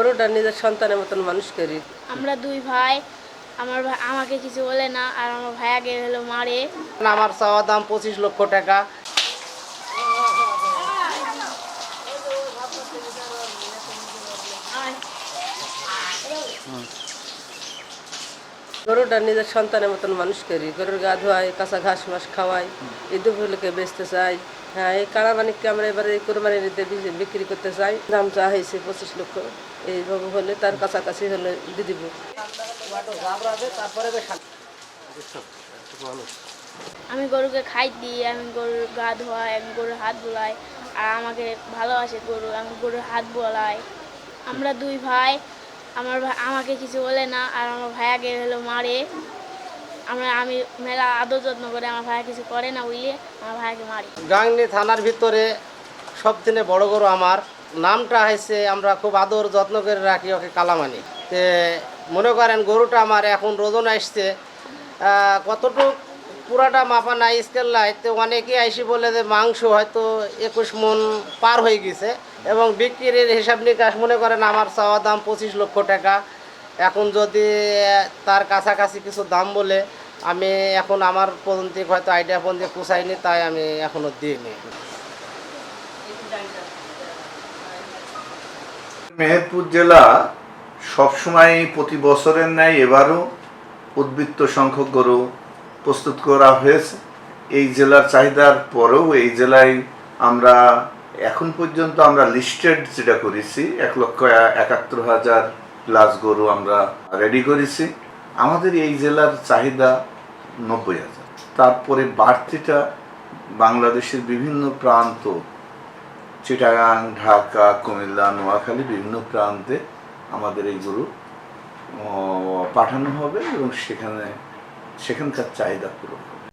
গরুটা নিজের সন্তানের মতন মানুষ করি। আমরা দুই ভাই, আমাকে কিছু বলে না, আর আমার ভাইয়াকে হলো মারে। আমার চাওয়া দাম 25 লক্ষ টাকা। গরুটা নিজের সন্তানের মতন মানুষ করি। গরুর গা ধোয়াই, কাঁচা ঘাস মাস খাওয়াই, এই দুপুরকে বেচতে চাই। হ্যাঁ, এই কাড়া মানিককে আমরা এবারে এই কোরবানি নিতে বিক্রি করতে চাই। দাম চা হয়েছে 25 লক্ষ। এইভাবে হলে তার কাছাকাছি হলে দিয়ে দিব। আমি গরুকে খাই দিই, আমি গরুর গা ধোয়াই, আমি গরুর হাত বোলাই, আর আমাকে ভালোবাসে গরু, আমি গরুর হাত বোলাই। আমরা দুই ভাই, আমাকে কিছু বলে না, আর আমার ভাইয়াকে হলো মারে। আমি মেলা আদর যত্ন করে, আমার ভাইয়া কিছু করে না বুঝলে আমার ভাইয়াকে মারি। গাংনী থানার ভিতরে সবথেকে বড় গরু আমার নামটা হয়েছে, আমরা খুব আদর যত্ন করে রাখি ওকে কালামানি। তে মনে করেন গরুটা আমার এখন ওজন আসছে কতটুকু পুরাটা মাপা নাই, স্কেল নাই। তো অনেকেই আইসি বলে যে মাংস হয়তো 21 মণ পার হয়ে গেছে, এবং বিক্রির হিসাব নিকাশ মনে করেন আমার চাওয়া দাম 25 লক্ষ টাকা। এখন যদি তার কাছাকাছি কিছু দাম বলে, আমি এখন আমার পর্যন্ত হয়তো আইডিয়া পর্যন্ত পুষাইনি, তাই আমি এখনও দিইনি। মেহেরপুর জেলা সবসময় প্রতি বছরের ন্যায় এবারও উদ্বৃত্ত সংখ্যক গরু প্রস্তুত করা হয়েছে। এই জেলার চাহিদার পরেও এই জেলায় আমরা এখন পর্যন্ত আমরা লিস্টেড যেটা করেছি 1,71,000 প্লাস গরু আমরা রেডি করেছি। আমাদের এই জেলার চাহিদা 90,000। তারপরে বাড়তিটা বাংলাদেশের বিভিন্ন প্রান্ত, চিটাগাং, ঢাকা, কুমিল্লা, নোয়াখালী বিভিন্ন প্রান্তে আমাদের এই গরু পাঠানো হবে এবং সেখানকার চাহিদা পূরণ হবে।